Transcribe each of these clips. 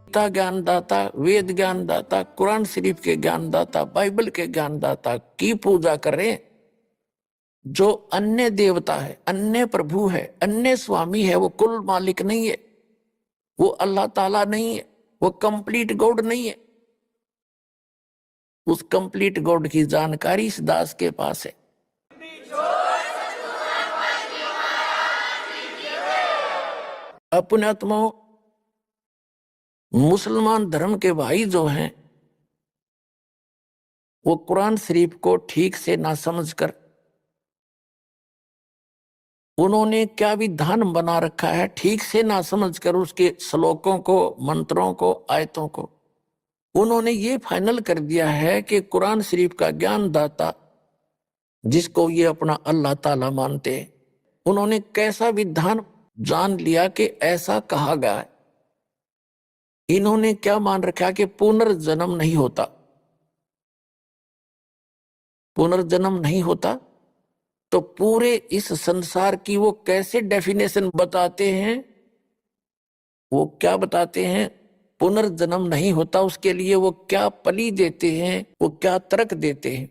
गीता ज्ञानदाता, वेद ज्ञानदाता, कुरान शरीफ के ज्ञानदाता, बाइबल के ज्ञानदाता की पूजा करें जो अन्य देवता है, अन्य प्रभु है, अन्य स्वामी है, वो कुल मालिक नहीं है, वो अल्लाह ताला नहीं है, वो कंप्लीट गॉड नहीं है। उस कंप्लीट गॉड की जानकारी इस दास के पास है। अपने आत्माओं, मुसलमान धर्म के भाई जो हैं वो कुरान शरीफ को ठीक से ना समझकर उन्होंने क्या विधान बना रखा है, ठीक से ना समझकर उसके श्लोकों को, मंत्रों को, आयतों को उन्होंने ये फाइनल कर दिया है कि कुरान शरीफ का ज्ञान दाता जिसको ये अपना अल्लाह ताला मानते हैं, उन्होंने कैसा विधान जान लिया कि ऐसा कहा गया है। इन्होंने क्या मान रखा कि पुनर्जन्म नहीं होता, पुनर्जन्म नहीं होता। तो पूरे इस संसार की वो कैसे डेफिनेशन बताते हैं, वो क्या बताते हैं, पुनर्जन्म नहीं होता उसके लिए वो क्या पली देते हैं, वो क्या तर्क देते हैं।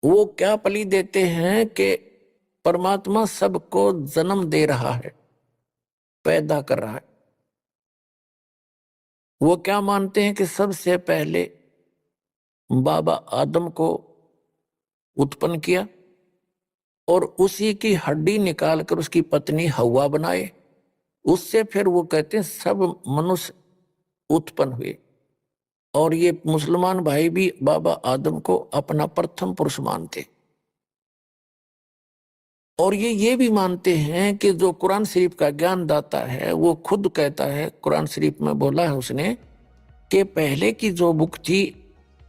वो क्या पली देते हैं कि परमात्मा सबको जन्म दे रहा है, पैदा कर रहा है। वो क्या मानते हैं कि सबसे पहले बाबा आदम को उत्पन्न किया और उसी की हड्डी निकालकर उसकी पत्नी हव्वा बनाए, उससे फिर वो कहते हैं सब मनुष्य उत्पन्न हुए। और ये मुसलमान भाई भी बाबा आदम को अपना प्रथम पुरुष मानते। और ये भी मानते हैं कि जो कुरान शरीफ का ज्ञान दाता है वो खुद कहता है, कुरान शरीफ में बोला है उसने कि पहले की जो बुक थी,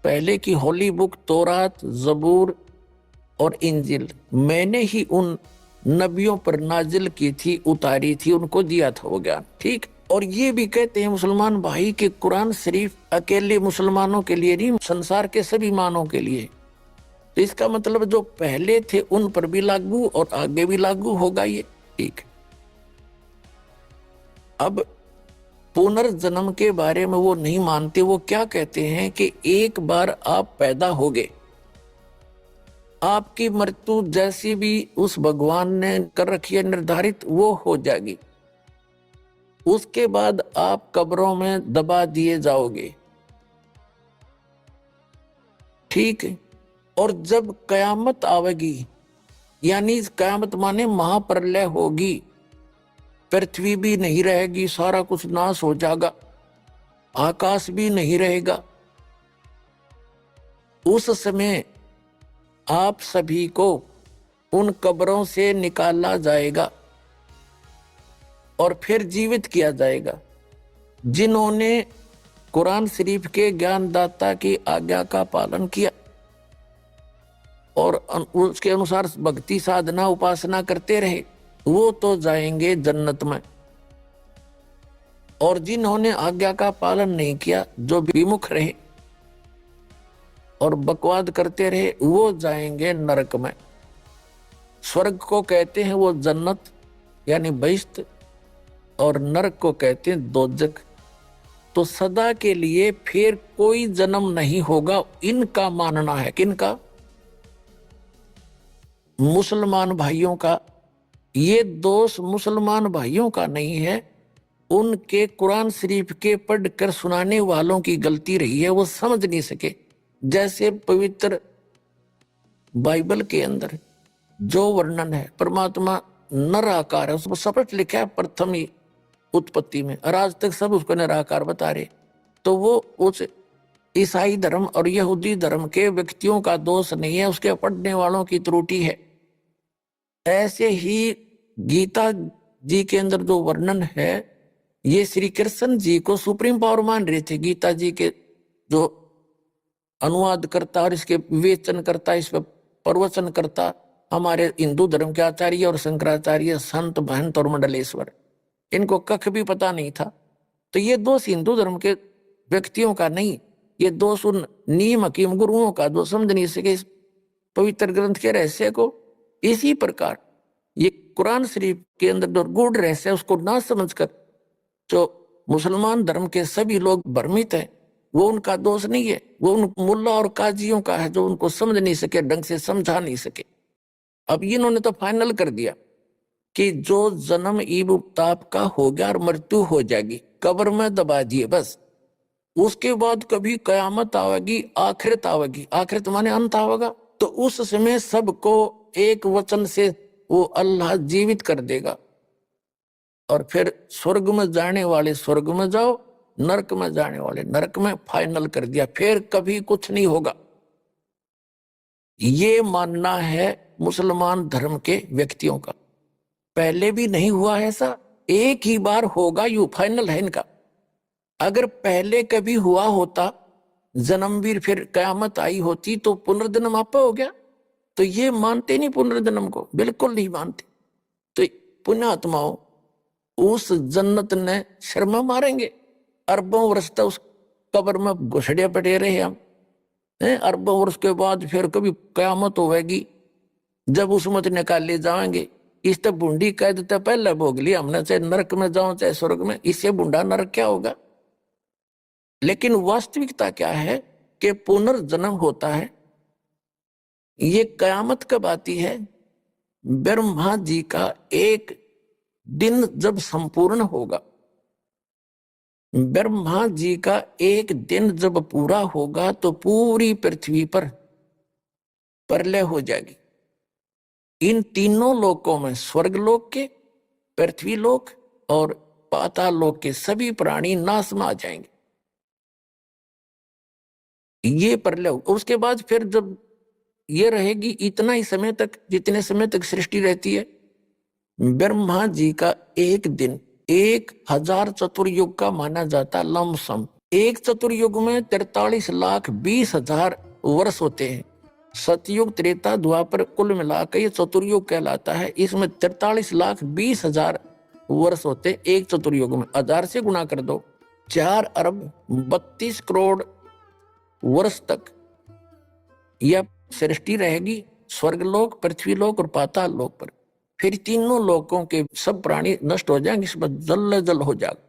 पहले की होली बुक तौरात, जबूर और इंजिल मैंने ही उन नबियों पर नाजिल की थी, उतारी थी, उनको दिया था वो ज्ञान। ठीक। और ये भी कहते हैं मुसलमान भाई कि कुरान शरीफ अकेले मुसलमानों के लिए नहीं, संसार के सभी मानव के लिए। तो इसका मतलब जो पहले थे उन पर भी लागू और आगे भी लागू होगा ये। ठीक। अब पुनर्जन्म के बारे में वो नहीं मानते। वो क्या कहते हैं कि एक बार आप पैदा होगे, आपकी मृत्यु जैसी भी उस भगवान ने कर रखी है निर्धारित, वो हो जाएगी। उसके बाद आप कब्रों में दबा दिए जाओगे। ठीक है। और जब कयामत आवेगी, यानी कयामत माने महाप्रलय होगी, पृथ्वी भी नहीं रहेगी, सारा कुछ नाश हो जाएगा, आकाश भी नहीं रहेगा। उस समय आप सभी को उन कब्रों से निकाला जाएगा और फिर जीवित किया जाएगा। जिन्होंने कुरान शरीफ के ज्ञानदाता की आज्ञा का पालन किया और उसके अनुसार भक्ति साधना उपासना करते रहे, वो तो जाएंगे जन्नत में। और जिन्होंने आज्ञा का पालन नहीं किया, जो विमुख रहे और बकवाद करते रहे, वो जाएंगे नरक में। स्वर्ग को कहते हैं वो जन्नत यानी बहिश्त, और नरक को कहते हैं दोजक। तो सदा के लिए फिर कोई जन्म नहीं होगा, इनका मानना है। किनका? मुसलमान भाइयों का। ये दोष मुसलमान भाइयों का नहीं है, उनके कुरान शरीफ के पढ़कर सुनाने वालों की गलती रही है, वो समझ नहीं सके। जैसे पवित्र बाइबल के अंदर जो वर्णन है, परमात्मा निराकार है, उसको स्पष्ट लिखा है प्रथम ही उत्पत्ति में, और आज तक सब उसको निराकार बता रहे। तो वो उस ईसाई धर्म और यहूदी धर्म के व्यक्तियों का दोष नहीं है, उसके पढ़ने वालों की त्रुटि है। ऐसे ही गीता जी के अंदर जो वर्णन है, ये श्री कृष्ण जी को सुप्रीम पावर मान रहे थे। गीता जी के जो अनुवाद करता और इसके विवेचन करता, इस पर प्रवचन करता हमारे हिंदू धर्म के आचार्य और शंकराचार्य, संत, महंत और मंडलेश्वर, इनको कख भी पता नहीं था। तो ये दोष हिंदू धर्म के व्यक्तियों का नहीं, ये दोष उन नीम हकीम गुरुओं का जो समझ नहीं सके इस पवित्र ग्रंथ के रहस्य को। इसी प्रकार ये कुरान शरीफ के अंदर जो गूढ़ रहस्य उसको ना समझकर जो मुसलमान धर्म के सभी लोग भ्रमित हैं, वो उनका दोष नहीं है, वो उन मुल्ला और काजियों का है जो उनको समझ नहीं सके, ढंग से समझा नहीं सके। अब इन्होंने तो फाइनल कर दिया कि जो जन्म ईब ताप का हो गया और मृत्यु हो जाएगी, कब्र में दबा दिए बस, उसके बाद कभी कयामत आवेगी, आखिरत आवेगी। आखिरत माने अंत आवेगा, तो उस समय सबको एक वचन से वो अल्लाह जीवित कर देगा, और फिर स्वर्ग में जाने वाले स्वर्ग में जाओ, नरक में जाने वाले नरक में, फाइनल कर दिया, फिर कभी कुछ नहीं होगा। ये मानना है मुसलमान धर्म के व्यक्तियों का। पहले भी नहीं हुआ ऐसा, एक ही बार होगा, यू फाइनल है इनका। अगर पहले कभी हुआ होता जन्मवीर, फिर कयामत आई होती, तो पुनर्जन्म आपा हो गया। तो ये मानते नहीं पुनर्जन्म को, बिल्कुल नहीं मानते। तो पुण्यात्माओं, उस जन्नत ने शर्मा मारेंगे, अरबों वर्ष तक उस कब्र में घुसड़े पड़े रहे हम, अरबों वर्ष के बाद फिर कभी कयामत होगी, जब उसमत निकाले जाएंगे। इस तक बूंदी कैद तो पहले भोग लिया हमने, चाहे नरक में जाओ चाहे स्वर्ग में, इससे बूंदा नरक क्या होगा। लेकिन वास्तविकता क्या है कि पुनर्जन्म होता है। ये कयामत कब आती है? ब्रह्मा जी का एक दिन जब संपूर्ण होगा, ब्रह्मा जी का एक दिन जब पूरा होगा, तो पूरी पृथ्वी पर प्रलय हो जाएगी। इन तीनों लोकों में, स्वर्ग लोक के, पृथ्वी लोक और पाताल लोक के सभी प्राणी नाश में आ जाएंगे। ये प्रलय, उसके बाद फिर जब ये रहेगी इतना ही समय तक, जितने समय तक सृष्टि रहती है। ब्रह्मा जी का एक दिन 1000 चतुर्युग का माना जाता, लमसम। एक चतुर्युग में 43,20,000 वर्ष होते हैं। सतयुग, त्रेता, द्वापर कुल मिलाकर ये चतुर्युग कहलाता है। इसमें 43,20,000 वर्ष होते एक चतुर्युग में। 1000 से गुणा कर दो, 4,32,00,00,000 वर्ष तक यह सृष्टि रहेगी, स्वर्गलोक, पृथ्वीलोक और पाताल लोक पर। फिर तीनों लोकों के सब प्राणी नष्ट हो जाएंगे, इसमें जल जल हो जाएगा।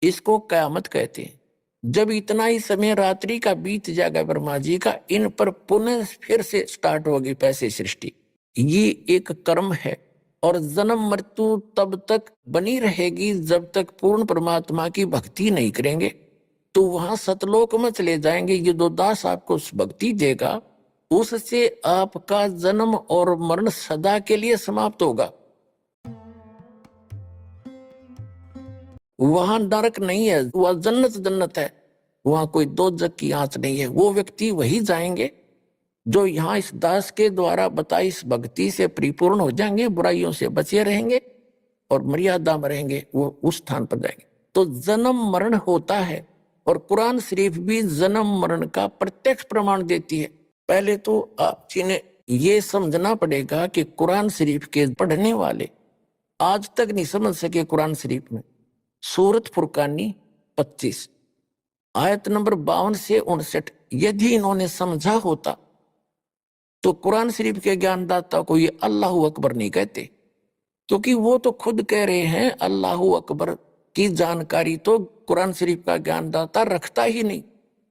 इसको कयामत कहते हैं। जब इतना ही समय रात्रि का बीत जाएगा ब्रह्मा जी का, इन पर पुनः फिर से स्टार्ट होगी पैसे सृष्टि। ये एक कर्म है, और जन्म मृत्यु तब तक बनी रहेगी जब तक पूर्ण परमात्मा की भक्ति नहीं करेंगे। तो वहां सतलोक में चले जाएंगे। ये जो दास आपको भक्ति देगा, उससे आपका जन्म और मरण सदा के लिए समाप्त होगा। वहां नरक नहीं है, वह जन्नत जन्नत है, वहां कोई दोजख की आंच नहीं है। वो व्यक्ति वही जाएंगे जो यहाँ इस दास के द्वारा बताई इस भक्ति से परिपूर्ण हो जाएंगे, बुराइयों से बचे रहेंगे और मर्यादा में रहेंगे, वो उस स्थान पर जाएंगे। तो जन्म मरण होता है, और कुरान शरीफ भी जन्म मरण का प्रत्यक्ष प्रमाण देती है। पहले तो आप जिन्हें ये समझना पड़ेगा कि कुरान शरीफ के पढ़ने वाले आज तक नहीं समझ सके कुरान शरीफ में सूरत फुरकानी 25 आयत नंबर 52 से 59 यदि इन्होंने समझा होता तो कुरान शरीफ के ज्ञानदाता को ये अल्लाहू अकबर नहीं कहते, क्योंकि वो तो खुद कह रहे हैं अल्लाहू अकबर की जानकारी तो कुरान शरीफ का ज्ञानदाता रखता ही नहीं।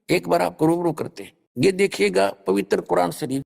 एक बार आपको रूबरू करते हैं, ये देखिएगा पवित्र कुरान शरीफ